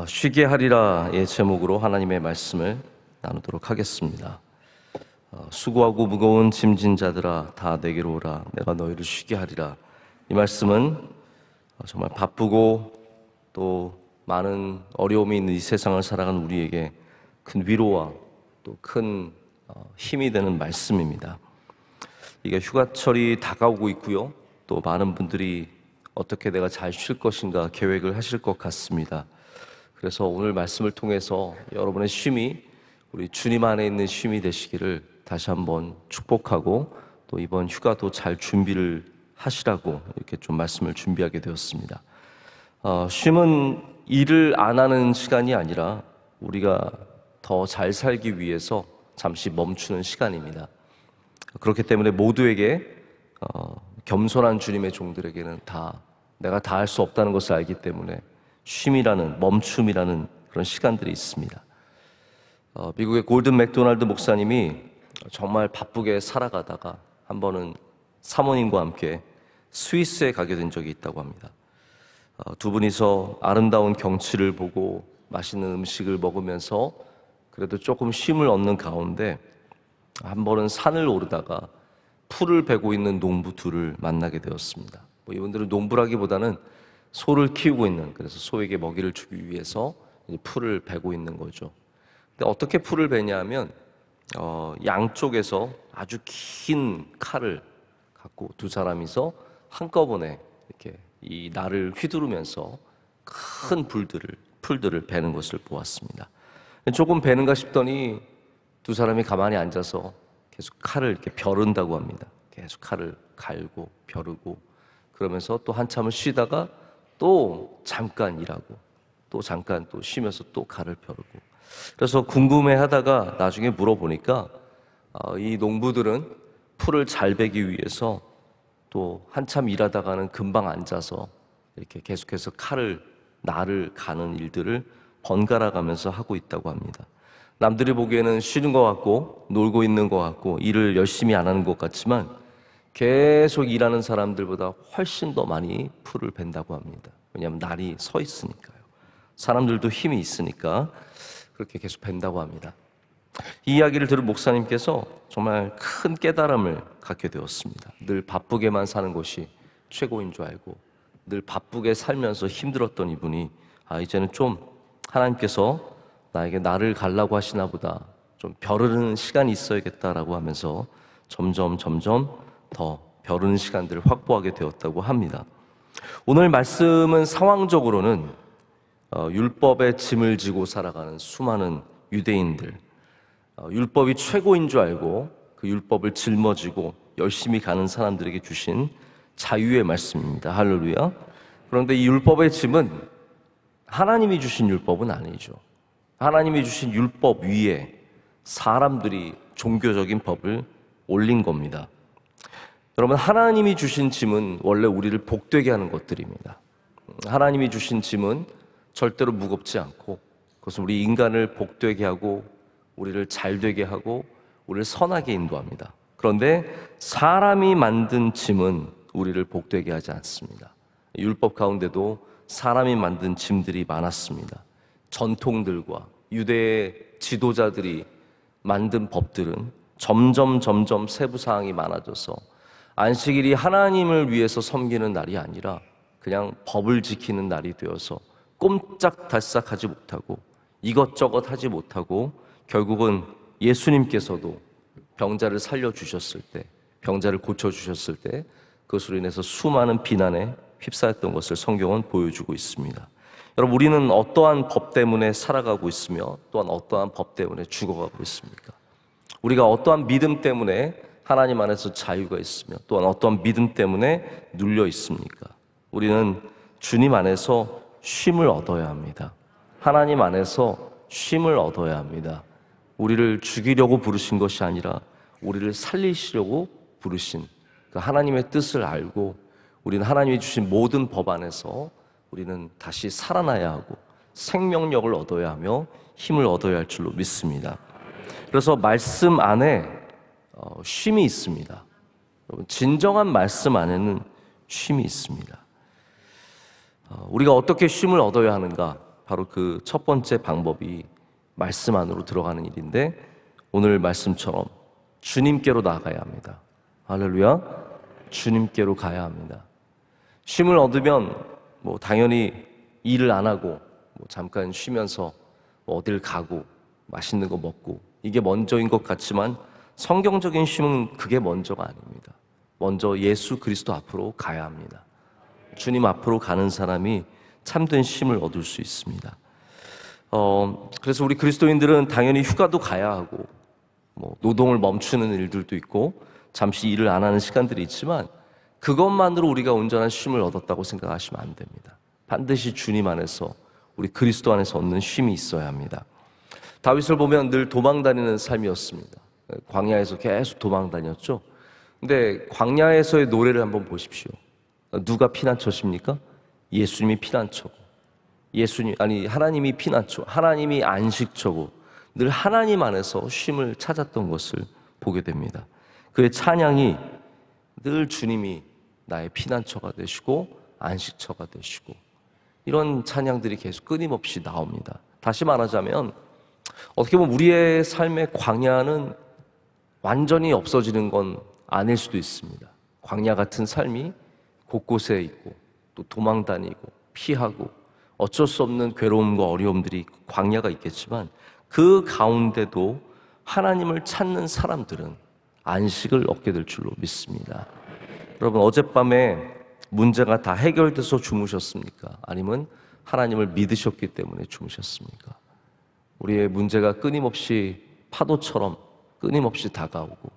쉬게 하리라의 제목으로 하나님의 말씀을 나누도록 하겠습니다. 수고하고 무거운 짐진 자들아 다 내게로 오라. 내가 너희를 쉬게 하리라. 이 말씀은 정말 바쁘고 또 많은 어려움이 있는 이 세상을 살아가는 우리에게 큰 위로와 또 큰 힘이 되는 말씀입니다. 이게 휴가철이 다가오고 있고요. 또 많은 분들이 어떻게 내가 잘 쉴 것인가 계획을 하실 것 같습니다. 그래서 오늘 말씀을 통해서 여러분의 쉼이 우리 주님 안에 있는 쉼이 되시기를 다시 한번 축복하고, 또 이번 휴가도 잘 준비를 하시라고 이렇게 좀 말씀을 준비하게 되었습니다. 쉼은 일을 안 하는 시간이 아니라 우리가 더 잘 살기 위해서 잠시 멈추는 시간입니다. 그렇기 때문에 모두에게 겸손한 주님의 종들에게는 내가 다 할 수 없다는 것을 알기 때문에 쉼이라는, 멈춤이라는 그런 시간들이 있습니다. 미국의 골든 맥도날드 목사님이 정말 바쁘게 살아가다가 한 번은 사모님과 함께 스위스에 가게 된 적이 있다고 합니다. 두 분이서 아름다운 경치를 보고 맛있는 음식을 먹으면서 그래도 조금 쉼을 얻는 가운데 한 번은 산을 오르다가 풀을 베고 있는 농부 둘을 만나게 되었습니다. 이분들은 농부라기보다는 소를 키우고 있는, 그래서 소에게 먹이를 주기 위해서 풀을 베고 있는 거죠. 근데 어떻게 풀을 베냐면 양쪽에서 아주 긴 칼을 갖고 두 사람이서 한꺼번에 이렇게 이 날을 휘두르면서 큰 풀들을 베는 것을 보았습니다. 조금 베는가 싶더니 두 사람이 가만히 앉아서 계속 칼을 이렇게 벼른다고 합니다. 계속 칼을 갈고 벼르고, 그러면서 또 한참을 쉬다가 또 잠깐 일하고 또 잠깐 또 쉬면서 또 칼을 벼르고. 그래서 궁금해하다가 나중에 물어보니까 이 농부들은 풀을 잘 베기 위해서 또 한참 일하다가는 금방 앉아서 이렇게 계속해서 날을 가는 일들을 번갈아 가면서 하고 있다고 합니다. 남들이 보기에는 쉬는 것 같고 놀고 있는 것 같고 일을 열심히 안 하는 것 같지만 계속 일하는 사람들보다 훨씬 더 많이 풀을 벤다고 합니다. 왜냐하면 날이 서 있으니까요. 사람들도 힘이 있으니까 그렇게 계속 벤다고 합니다. 이 이야기를 들은 목사님께서 정말 큰 깨달음을 갖게 되었습니다. 늘 바쁘게만 사는 것이 최고인 줄 알고 늘 바쁘게 살면서 힘들었던 이분이 이제는 좀 하나님께서 나에게 나를 갈라고 하시나 보다, 좀 벼르는 시간이 있어야겠다라고 하면서 점점 더 벼르는 시간들을 확보하게 되었다고 합니다. 오늘 말씀은 상황적으로는 율법의 짐을 지고 살아가는 수많은 유대인들, 율법이 최고인 줄 알고 그 율법을 짊어지고 열심히 가는 사람들에게 주신 자유의 말씀입니다. 할렐루야. 그런데 이 율법의 짐은 하나님이 주신 율법은 아니죠. 하나님이 주신 율법 위에 사람들이 종교적인 법을 올린 겁니다. 여러분, 하나님이 주신 짐은 원래 우리를 복되게 하는 것들입니다. 하나님이 주신 짐은 절대로 무겁지 않고, 그것은 우리 인간을 복되게 하고 우리를 잘되게 하고 우리를 선하게 인도합니다. 그런데 사람이 만든 짐은 우리를 복되게 하지 않습니다. 율법 가운데도 사람이 만든 짐들이 많았습니다. 전통들과 유대의 지도자들이 만든 법들은 점점 세부사항이 많아져서 안식일이 하나님을 위해서 섬기는 날이 아니라 그냥 법을 지키는 날이 되어서 꼼짝달싹하지 못하고 이것저것 하지 못하고, 결국은 예수님께서도 병자를 살려주셨을 때, 병자를 고쳐주셨을 때 그것으로 인해서 수많은 비난에 휩싸였던 것을 성경은 보여주고 있습니다. 여러분, 우리는 어떠한 법 때문에 살아가고 있으며 또한 어떠한 법 때문에 죽어가고 있습니까? 우리가 어떠한 믿음 때문에 하나님 안에서 자유가 있으며 또한 어떠한 믿음 때문에 눌려 있습니까? 우리는 주님 안에서 쉼을 얻어야 합니다. 하나님 안에서 쉼을 얻어야 합니다. 우리를 죽이려고 부르신 것이 아니라 우리를 살리시려고 부르신 그 하나님의 뜻을 알고 우리는 하나님이 주신 모든 법 안에서 우리는 다시 살아나야 하고 생명력을 얻어야 하며 힘을 얻어야 할 줄로 믿습니다. 그래서 말씀 안에 쉼이 있습니다. 여러분, 진정한 말씀 안에는 쉼이 있습니다. 우리가 어떻게 쉼을 얻어야 하는가? 바로 그 첫 번째 방법이 말씀 안으로 들어가는 일인데, 오늘 말씀처럼 주님께로 나아가야 합니다. 할렐루야. 주님께로 가야 합니다. 쉼을 얻으면 당연히 일을 안 하고 잠깐 쉬면서 어딜 가고 맛있는 거 먹고, 이게 먼저인 것 같지만 성경적인 쉼은 그게 먼저가 아닙니다. 먼저 예수 그리스도 앞으로 가야 합니다. 주님 앞으로 가는 사람이 참된 쉼을 얻을 수 있습니다. 그래서 우리 그리스도인들은 당연히 휴가도 가야 하고 노동을 멈추는 일들도 있고 잠시 일을 안 하는 시간들이 있지만, 그것만으로 우리가 온전한 쉼을 얻었다고 생각하시면 안 됩니다. 반드시 주님 안에서, 우리 그리스도 안에서 얻는 쉼이 있어야 합니다. 다윗을 보면 늘 도망다니는 삶이었습니다. 광야에서 계속 도망다녔죠. 근데 광야에서의 노래를 한번 보십시오. 누가 피난처십니까? 예수님이 피난처고, 하나님이 피난처, 하나님이 안식처고, 늘 하나님 안에서 쉼을 찾았던 것을 보게 됩니다. 그의 찬양이 늘 주님이 나의 피난처가 되시고 안식처가 되시고, 이런 찬양들이 계속 끊임없이 나옵니다. 다시 말하자면 어떻게 보면 우리의 삶의 광야는 완전히 없어지는 건 아닐 수도 있습니다. 광야 같은 삶이 곳곳에 있고, 또 도망다니고 피하고 어쩔 수 없는 괴로움과 어려움들이 광야가 있겠지만, 그 가운데도 하나님을 찾는 사람들은 안식을 얻게 될 줄로 믿습니다. 여러분, 어젯밤에 문제가 다 해결돼서 주무셨습니까? 아니면 하나님을 믿으셨기 때문에 주무셨습니까? 우리의 문제가 끊임없이 파도처럼 끊임없이 다가오고,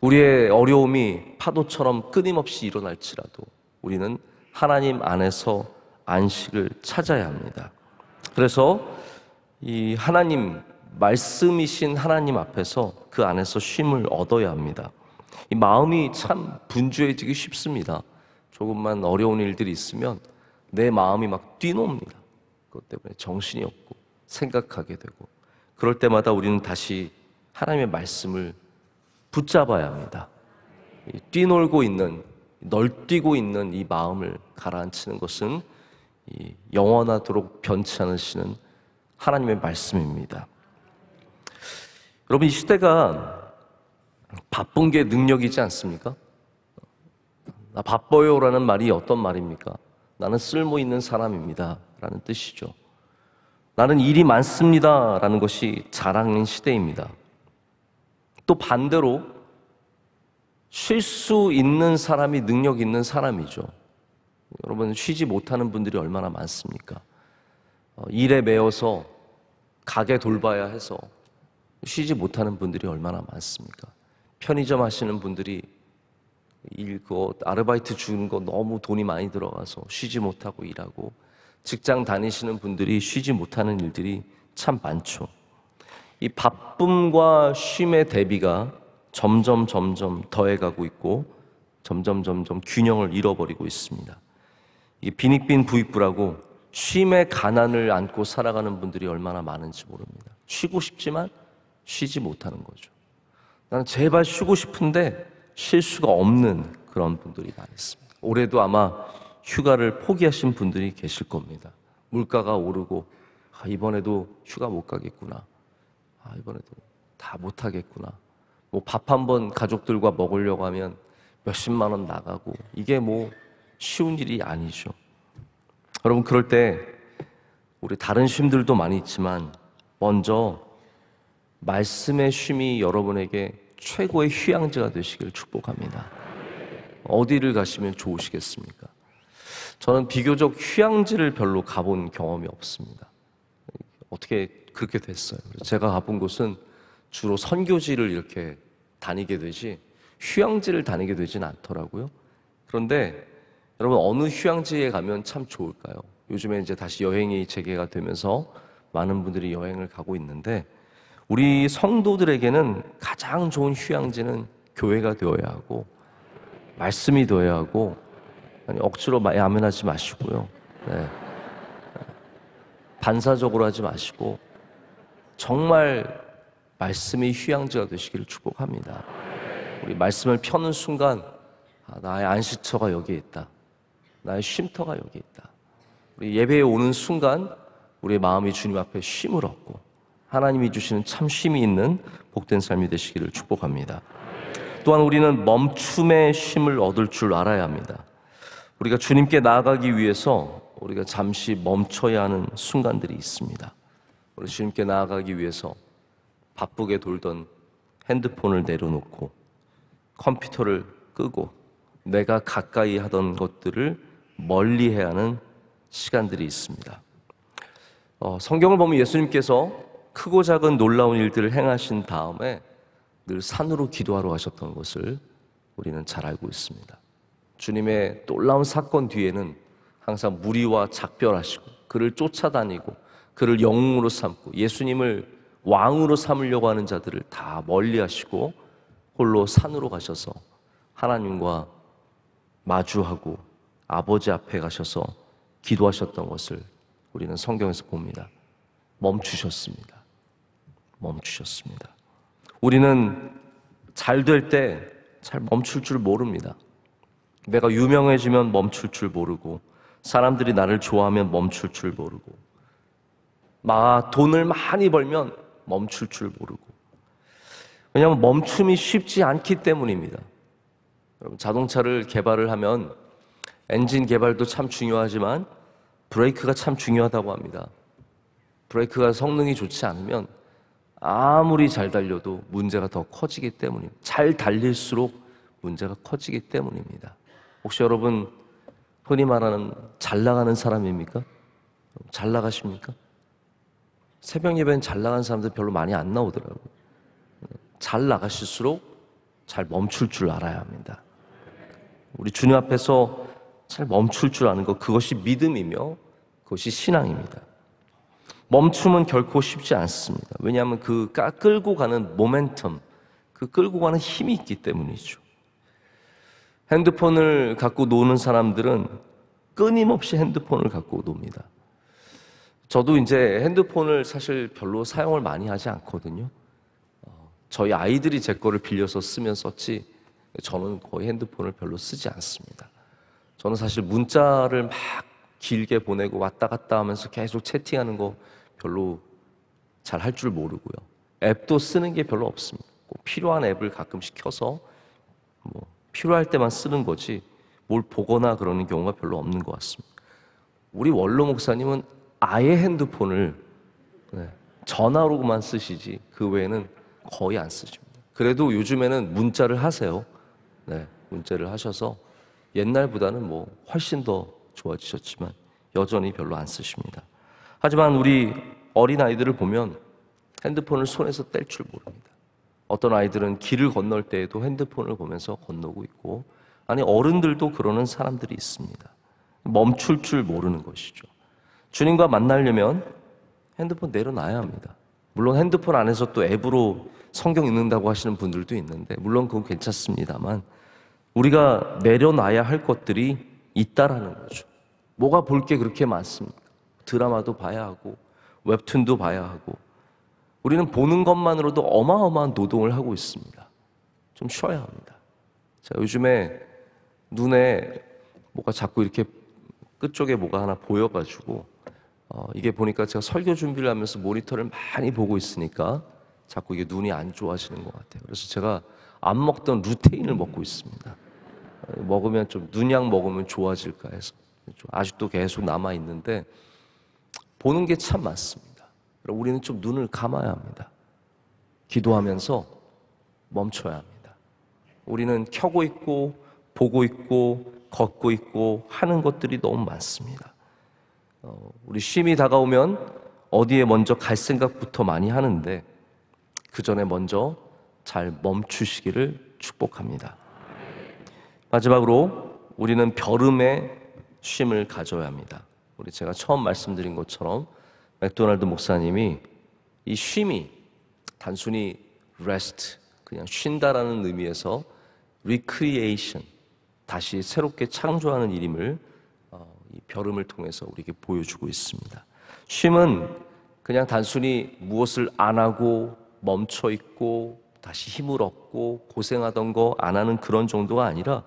우리의 어려움이 파도처럼 끊임없이 일어날지라도 우리는 하나님 안에서 안식을 찾아야 합니다. 그래서 이 하나님, 말씀이신 하나님 앞에서 그 안에서 쉼을 얻어야 합니다. 이 마음이 참 분주해지기 쉽습니다. 조금만 어려운 일들이 있으면 내 마음이 막 뛰놉니다. 그것 때문에 정신이 없고 생각하게 되고, 그럴 때마다 우리는 다시 하나님의 말씀을 붙잡아야 합니다. 뛰놀고 있는, 널뛰고 있는 이 마음을 가라앉히는 것은 이 영원하도록 변치 않으시는 하나님의 말씀입니다. 여러분, 이 시대가 바쁜 게 능력이지 않습니까? 나 바빠요 라는 말이 어떤 말입니까? 나는 쓸모 있는 사람입니다 라는 뜻이죠. 나는 일이 많습니다 라는 것이 자랑인 시대입니다. 또 반대로 쉴 수 있는 사람이 능력 있는 사람이죠. 여러분, 쉬지 못하는 분들이 얼마나 많습니까? 일에 매여서 가게 돌봐야 해서 쉬지 못하는 분들이 얼마나 많습니까? 편의점 하시는 분들이 아르바이트 주는 거 너무 돈이 많이 들어가서 쉬지 못하고 일하고, 직장 다니시는 분들이 쉬지 못하는 일들이 참 많죠. 이 바쁨과 쉼의 대비가 점점 더해가고 있고, 점점 균형을 잃어버리고 있습니다. 이 빈익빈 부익부라고 쉼의 가난을 안고 살아가는 분들이 얼마나 많은지 모릅니다. 쉬고 싶지만 쉬지 못하는 거죠. 나는 제발 쉬고 싶은데 쉴 수가 없는 그런 분들이 많이 있습니다. 올해도 아마 휴가를 포기하신 분들이 계실 겁니다. 물가가 오르고 이번에도 휴가 못 가겠구나, 이번에도 다 못 하겠구나, 밥 한 번 가족들과 먹으려고 하면 몇십만 원 나가고, 이게 쉬운 일이 아니죠. 여러분, 그럴 때 우리 다른 쉼들도 많이 있지만 먼저 말씀의 쉼이 여러분에게 최고의 휴양지가 되시길 축복합니다. 어디를 가시면 좋으시겠습니까? 저는 비교적 휴양지를 별로 가본 경험이 없습니다. 어떻게 그렇게 됐어요? 제가 가본 곳은 주로 선교지를 이렇게 다니게 되지 휴양지를 다니게 되진 않더라고요. 그런데 여러분, 어느 휴양지에 가면 참 좋을까요? 요즘에 이제 다시 여행이 재개가 되면서 많은 분들이 여행을 가고 있는데, 우리 성도들에게는 가장 좋은 휴양지는 교회가 되어야 하고 말씀이 되어야 하고, 억지로 야면하지 마시고요. 네. 반사적으로 하지 마시고 정말 말씀이 휴양지가 되시기를 축복합니다. 우리 말씀을 펴는 순간 나의 안식처가 여기에 있다, 나의 쉼터가 여기 있다. 우리 예배에 오는 순간 우리의 마음이 주님 앞에 쉼을 얻고 하나님이 주시는 참 쉼이 있는 복된 삶이 되시기를 축복합니다. 또한 우리는 멈춤의 쉼을 얻을 줄 알아야 합니다. 우리가 주님께 나아가기 위해서 우리가 잠시 멈춰야 하는 순간들이 있습니다. 우리 주님께 나아가기 위해서 바쁘게 돌던 핸드폰을 내려놓고 컴퓨터를 끄고 내가 가까이 하던 것들을 멀리 해야 하는 시간들이 있습니다. 성경을 보면 예수님께서 크고 작은 놀라운 일들을 행하신 다음에 늘 산으로 기도하러 가셨던 것을 우리는 잘 알고 있습니다. 주님의 놀라운 사건 뒤에는 항상 무리와 작별하시고 그를 쫓아다니고 그를 영웅으로 삼고 예수님을 왕으로 삼으려고 하는 자들을 다 멀리하시고 홀로 산으로 가셔서 하나님과 마주하고 아버지 앞에 가셔서 기도하셨던 것을 우리는 성경에서 봅니다. 멈추셨습니다. 멈추셨습니다. 우리는 잘 될 때 잘 멈출 줄 모릅니다. 내가 유명해지면 멈출 줄 모르고 사람들이 나를 좋아하면 멈출 줄 모르고 돈을 많이 벌면 멈출 줄 모르고 왜냐하면 멈춤이 쉽지 않기 때문입니다. 여러분 자동차를 개발을 하면 엔진 개발도 참 중요하지만 브레이크가 참 중요하다고 합니다. 브레이크가 성능이 좋지 않으면 아무리 잘 달려도 문제가 더 커지기 때문입니다. 잘 달릴수록 문제가 커지기 때문입니다. 혹시 여러분 흔히 말하는 잘 나가는 사람입니까? 잘 나가십니까? 새벽 예배는 잘 나가는 사람들 별로 많이 안 나오더라고요. 잘 나가실수록 잘 멈출 줄 알아야 합니다. 우리 주님 앞에서 잘 멈출 줄 아는 것, 그것이 믿음이며 그것이 신앙입니다. 멈춤은 결코 쉽지 않습니다. 왜냐하면 그 끌고 가는 모멘텀, 그 끌고 가는 힘이 있기 때문이죠. 핸드폰을 갖고 노는 사람들은 끊임없이 핸드폰을 갖고 놉니다. 저도 이제 핸드폰을 사실 별로 사용을 많이 하지 않거든요. 저희 아이들이 제 거를 빌려서 쓰면 썼지 저는 거의 핸드폰을 별로 쓰지 않습니다. 저는 사실 문자를 막 길게 보내고 왔다 갔다 하면서 계속 채팅하는 거 별로 잘 할 줄 모르고요. 앱도 쓰는 게 별로 없습니다. 꼭 필요한 앱을 가끔씩 켜서 필요할 때만 쓰는 거지 뭘 보거나 그러는 경우가 별로 없는 것 같습니다. 우리 원로 목사님은 아예 핸드폰을 전화로만 쓰시지 그 외에는 거의 안 쓰십니다. 그래도 요즘에는 문자를 하세요. 문자를 하셔서 옛날보다는 훨씬 더 좋아지셨지만 여전히 별로 안 쓰십니다. 하지만 우리 어린아이들을 보면 핸드폰을 손에서 뗄 줄 모릅니다. 어떤 아이들은 길을 건널 때에도 핸드폰을 보면서 건너고 있고 어른들도 그러는 사람들이 있습니다. 멈출 줄 모르는 것이죠. 주님과 만나려면 핸드폰 내려놔야 합니다. 물론 핸드폰 안에서 또 앱으로 성경 읽는다고 하시는 분들도 있는데 물론 그건 괜찮습니다만 우리가 내려놔야 할 것들이 있다라는 거죠. 뭐가 볼 게 그렇게 많습니까? 드라마도 봐야 하고 웹툰도 봐야 하고 우리는 보는 것만으로도 어마어마한 노동을 하고 있습니다. 좀 쉬어야 합니다. 자, 요즘에 눈에 뭐가 자꾸 이렇게 끝쪽에 뭐가 하나 보여가지고 이게 보니까 제가 설교 준비를 하면서 모니터를 많이 보고 있으니까 자꾸 이게 눈이 안 좋아지는 것 같아요. 그래서 제가 안 먹던 루테인을 먹고 있습니다. 먹으면 좀 눈약 먹으면 좋아질까 해서 아직도 계속 남아 있는데 보는 게 참 많습니다. 우리는 좀 눈을 감아야 합니다. 기도하면서 멈춰야 합니다. 우리는 켜고 있고 보고 있고 걷고 있고 하는 것들이 너무 많습니다. 우리 쉼이 다가오면 어디에 먼저 갈 생각부터 많이 하는데 그 전에 먼저 잘 멈추시기를 축복합니다. 마지막으로 우리는 별음의 쉼을 가져야 합니다. 우리 제가 처음 말씀드린 것처럼 맥도날드 목사님이 이 쉼이 단순히 rest, 그냥 쉰다라는 의미에서 recreation, 다시 새롭게 창조하는 일임을 이 별음을 통해서 우리에게 보여주고 있습니다. 쉼은 그냥 단순히 무엇을 안 하고 멈춰 있고 다시 힘을 얻고 고생하던 거 안 하는 그런 정도가 아니라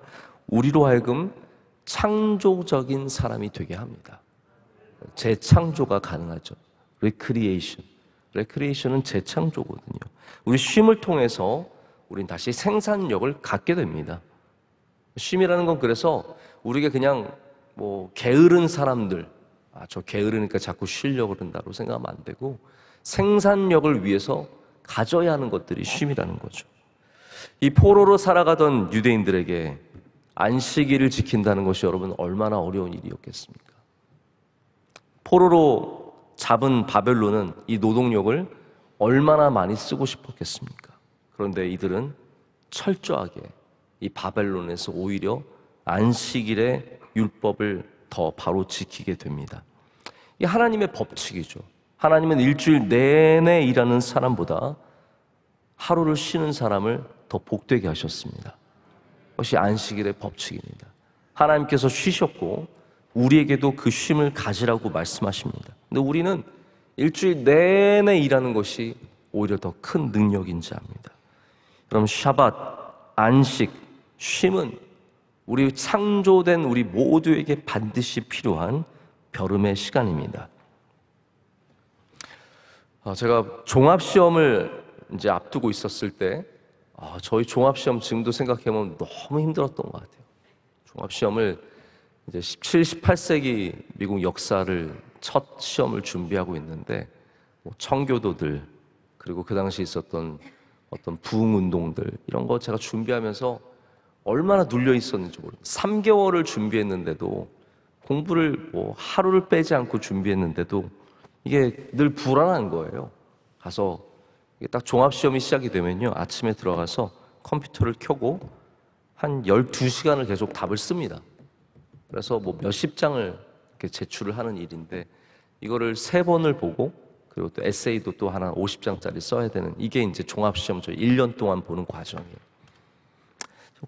우리로 하여금 창조적인 사람이 되게 합니다. 재창조가 가능하죠. 레크리에이션은 재창조거든요. 우리 쉼을 통해서 우린 다시 생산력을 갖게 됩니다. 쉼이라는 건 그래서 우리가 그냥 뭐 게으른 사람들, 저 게으르니까 자꾸 쉬려고 그런다고 생각하면 안 되고, 생산력을 위해서 가져야 하는 것들이 쉼이라는 거죠. 이 포로로 살아가던 유대인들에게 안식일을 지킨다는 것이 여러분 얼마나 어려운 일이었겠습니까? 포로로 잡은 바벨론은 이 노동력을 얼마나 많이 쓰고 싶었겠습니까? 그런데 이들은 철저하게 이 바벨론에서 오히려 안식일의 율법을 더 바로 지키게 됩니다. 이 하나님의 법칙이죠. 하나님은 일주일 내내 일하는 사람보다 하루를 쉬는 사람을 더 복되게 하셨습니다. 그것이 안식일의 법칙입니다. 하나님께서 쉬셨고 우리에게도 그 쉼을 가지라고 말씀하십니다. 근데 우리는 일주일 내내 일하는 것이 오히려 더 큰 능력인지 압니다. 그럼 샤밧, 안식, 쉼은 우리 창조된 우리 모두에게 반드시 필요한 벼름의 시간입니다. 제가 종합시험을 이제 앞두고 있었을 때, 저희 종합시험 지금도 생각해보면 너무 힘들었던 것 같아요. 종합시험을 이제 17, 18세기 미국 역사를 첫 시험을 준비하고 있는데, 청교도들, 그리고 그 당시 있었던 어떤 부흥운동들, 이런 거 제가 준비하면서 얼마나 눌려 있었는지 모르겠어요. 3개월을 준비했는데도, 공부를 하루를 빼지 않고 준비했는데도 이게 늘 불안한 거예요. 가서 딱 종합시험이 시작이 되면요, 아침에 들어가서 컴퓨터를 켜고 한 12시간을 계속 답을 씁니다. 그래서 몇십 장을 이렇게 제출을 하는 일인데, 이거를 3번을 보고, 그리고 또 에세이도 또 하나 50장짜리 써야 되는, 이게 이제 종합시험 저 1년 동안 보는 과정이에요.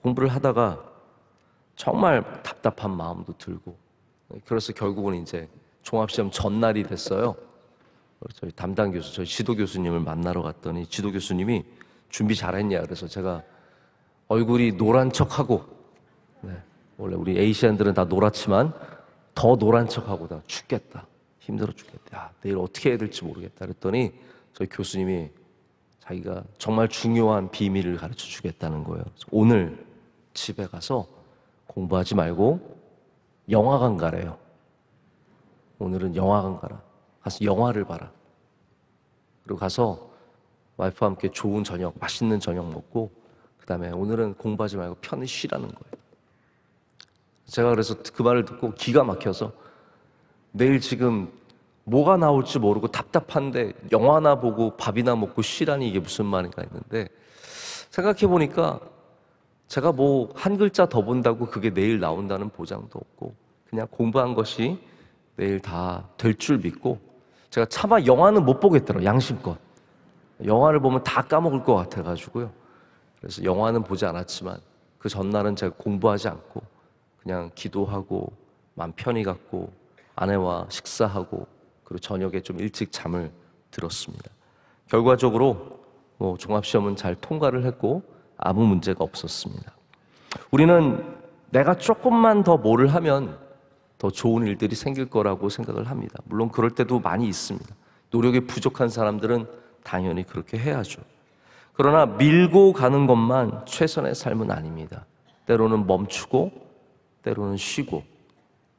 공부를 하다가 정말 답답한 마음도 들고, 그래서 결국은 이제 종합시험 전날이 됐어요. 저희 담당 교수, 저희 지도 교수님을 만나러 갔더니 지도 교수님이 준비 잘했냐, 그래서 제가 얼굴이 노란 척하고, 원래 우리 에이시안들은 다 노랗지만 더 노란 척하고, 다 죽겠다, 힘들어 죽겠다, 내일 어떻게 해야 될지 모르겠다 그랬더니 저희 교수님이 자기가 정말 중요한 비밀을 가르쳐 주겠다는 거예요. 그래서 오늘 집에 가서 공부하지 말고 영화관 가래요. 오늘은 영화관 가라. 가서 영화를 봐라. 그리고 가서 와이프와 함께 좋은 저녁, 맛있는 저녁 먹고, 그 다음에 오늘은 공부하지 말고 편히 쉬라는 거예요. 제가 그래서 그 말을 듣고 기가 막혀서, 내일 지금 뭐가 나올지 모르고 답답한데 영화나 보고 밥이나 먹고 쉬라니 이게 무슨 말인가 했는데, 생각해 보니까 제가 한 글자 더 본다고 그게 내일 나온다는 보장도 없고, 그냥 공부한 것이 내일 다 될 줄 믿고, 제가 차마 영화는 못 보겠더라고요. 양심껏 영화를 보면 다 까먹을 것 같아가지고요. 그래서 영화는 보지 않았지만 그 전날은 제가 공부하지 않고 그냥 기도하고 마음 편히 갖고 아내와 식사하고, 그리고 저녁에 좀 일찍 잠을 들었습니다. 결과적으로 종합시험은 잘 통과를 했고 아무 문제가 없었습니다. 우리는 내가 조금만 더 뭐를 하면 더 좋은 일들이 생길 거라고 생각을 합니다. 물론 그럴 때도 많이 있습니다. 노력이 부족한 사람들은 당연히 그렇게 해야죠. 그러나 밀고 가는 것만 최선의 삶은 아닙니다. 때로는 멈추고, 때로는 쉬고,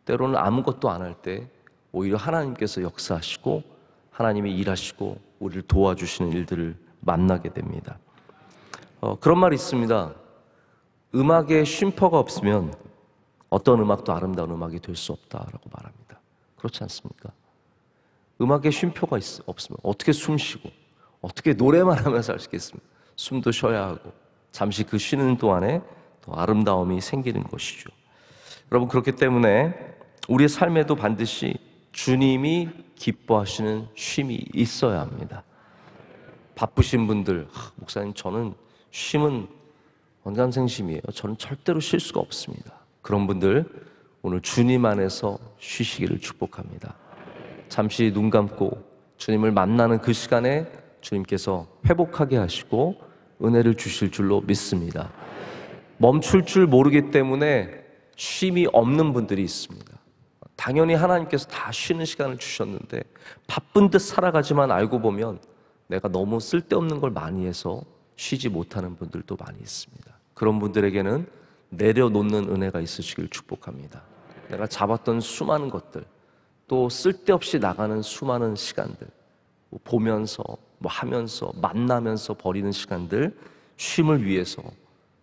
때로는 아무것도 안 할 때 오히려 하나님께서 역사하시고 하나님이 일하시고 우리를 도와주시는 일들을 만나게 됩니다. 그런 말이 있습니다. 음악에 쉼표가 없으면 어떤 음악도 아름다운 음악이 될 수 없다라고 말합니다. 그렇지 않습니까? 음악에 쉼표가 없으면 어떻게 숨 쉬고 어떻게 노래만 하면서 할 수 있겠습니까? 숨도 쉬어야 하고 잠시 그 쉬는 동안에 더 아름다움이 생기는 것이죠. 여러분, 그렇기 때문에 우리의 삶에도 반드시 주님이 기뻐하시는 쉼이 있어야 합니다. 바쁘신 분들, 목사님 저는 쉼은 원감생심이에요. 저는 절대로 쉴 수가 없습니다. 그런 분들 오늘 주님 안에서 쉬시기를 축복합니다. 잠시 눈 감고 주님을 만나는 그 시간에 주님께서 회복하게 하시고 은혜를 주실 줄로 믿습니다. 멈출 줄 모르기 때문에 쉼이 없는 분들이 있습니다. 당연히 하나님께서 다 쉬는 시간을 주셨는데 바쁜 듯 살아가지만 알고 보면 내가 너무 쓸데없는 걸 많이 해서 쉬지 못하는 분들도 많이 있습니다. 그런 분들에게는 내려놓는 은혜가 있으시길 축복합니다. 내가 잡았던 수많은 것들, 또 쓸데없이 나가는 수많은 시간들, 보면서 하면서 만나면서 버리는 시간들, 쉼을 위해서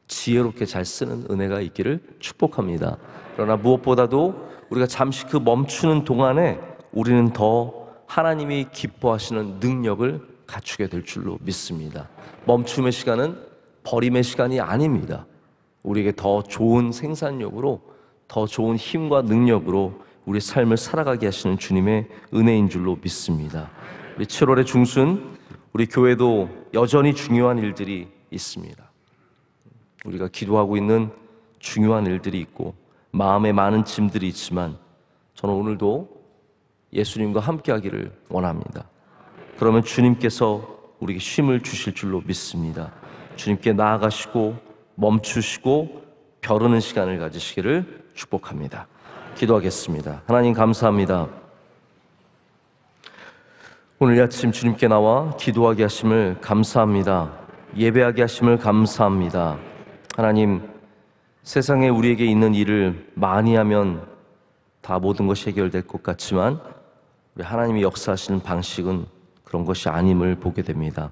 지혜롭게 잘 쓰는 은혜가 있기를 축복합니다. 그러나 무엇보다도 우리가 잠시 그 멈추는 동안에 우리는 더 하나님이 기뻐하시는 능력을 갖추게 될 줄로 믿습니다. 멈춤의 시간은 버림의 시간이 아닙니다. 우리에게 더 좋은 생산력으로, 더 좋은 힘과 능력으로 우리 삶을 살아가게 하시는 주님의 은혜인 줄로 믿습니다. 우리 7월의 중순, 우리 교회도 여전히 중요한 일들이 있습니다. 우리가 기도하고 있는 중요한 일들이 있고 마음에 많은 짐들이 있지만 저는 오늘도 예수님과 함께 하기를 원합니다. 그러면 주님께서 우리에게 쉼을 주실 줄로 믿습니다. 주님께 나아가시고 멈추시고 벼르는 시간을 가지시기를 축복합니다. 기도하겠습니다. 하나님 감사합니다. 오늘 아침 주님께 나와 기도하게 하심을 감사합니다. 예배하게 하심을 감사합니다. 하나님, 세상에 우리에게 있는 일을 많이 하면 다 모든 것이 해결될 것 같지만 우리 하나님이 역사하시는 방식은 그런 것이 아님을 보게 됩니다.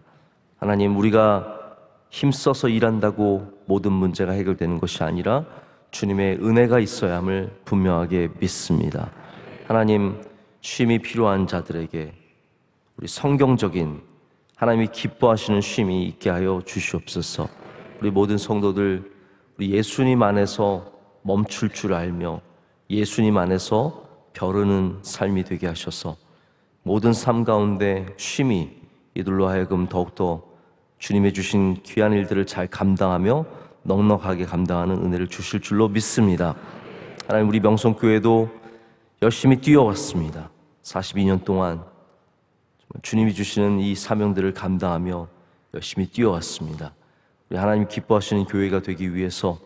하나님, 우리가 힘써서 일한다고 모든 문제가 해결되는 것이 아니라 주님의 은혜가 있어야 함을 분명하게 믿습니다. 하나님, 쉼이 필요한 자들에게 우리 성경적인 하나님이 기뻐하시는 쉼이 있게 하여 주시옵소서. 우리 모든 성도들, 우리 예수님 안에서 멈출 줄 알며 예수님 안에서 벼르는 삶이 되게 하셔서 모든 삶 가운데 쉼이 이들로 하여금 더욱더 주님의 주신 귀한 일들을 잘 감당하며 넉넉하게 감당하는 은혜를 주실 줄로 믿습니다. 하나님, 우리 명성교회도 열심히 뛰어왔습니다. 42년 동안 주님이 주시는 이 사명들을 감당하며 열심히 뛰어왔습니다. 우리 하나님 기뻐하시는 교회가 되기 위해서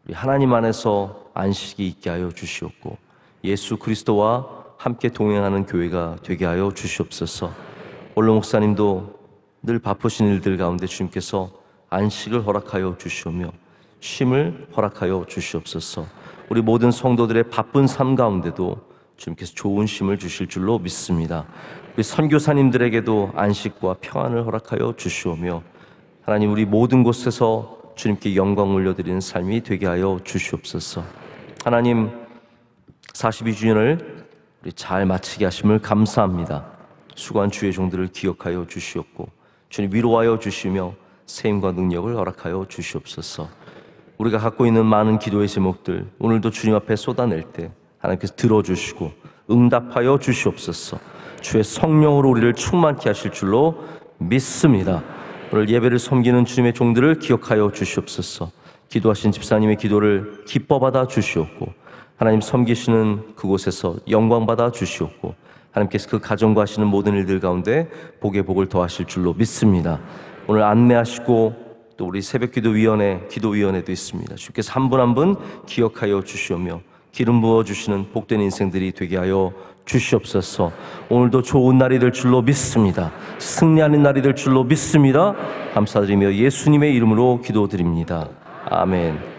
우리 하나님 안에서 안식이 있게 하여 주시옵고 예수 그리스도와 함께 동행하는 교회가 되게 하여 주시옵소서. 원로 목사님도 늘 바쁘신 일들 가운데 주님께서 안식을 허락하여 주시오며 쉼을 허락하여 주시옵소서. 우리 모든 성도들의 바쁜 삶 가운데도 주님께서 좋은 쉼을 주실 줄로 믿습니다. 우리 선교사님들에게도 안식과 평안을 허락하여 주시오며 하나님, 우리 모든 곳에서 주님께 영광 올려드리는 삶이 되게 하여 주시옵소서. 하나님, 42주년을 우리 잘 마치게 하심을 감사합니다. 수고한 주의 종들을 기억하여 주시옵고 주님 위로하여 주시며 세임과 능력을 허락하여 주시옵소서. 우리가 갖고 있는 많은 기도의 제목들 오늘도 주님 앞에 쏟아낼 때 하나님께서 들어주시고 응답하여 주시옵소서. 주의 성령으로 우리를 충만케 하실 줄로 믿습니다. 오늘 예배를 섬기는 주님의 종들을 기억하여 주시옵소서. 기도하신 집사님의 기도를 기뻐 받아 주시옵고 하나님 섬기시는 그곳에서 영광 받아 주시옵고 하나님께서 그 가정과 하시는 모든 일들 가운데 복의 복을 더하실 줄로 믿습니다. 오늘 안내하시고 또 우리 새벽기도위원회, 기도위원회도 있습니다. 주께서 한 분 한 분 기억하여 주시오며 기름 부어주시는 복된 인생들이 되게 하여 주시옵소서. 오늘도 좋은 날이 될 줄로 믿습니다. 승리하는 날이 될 줄로 믿습니다. 감사드리며 예수님의 이름으로 기도드립니다. 아멘.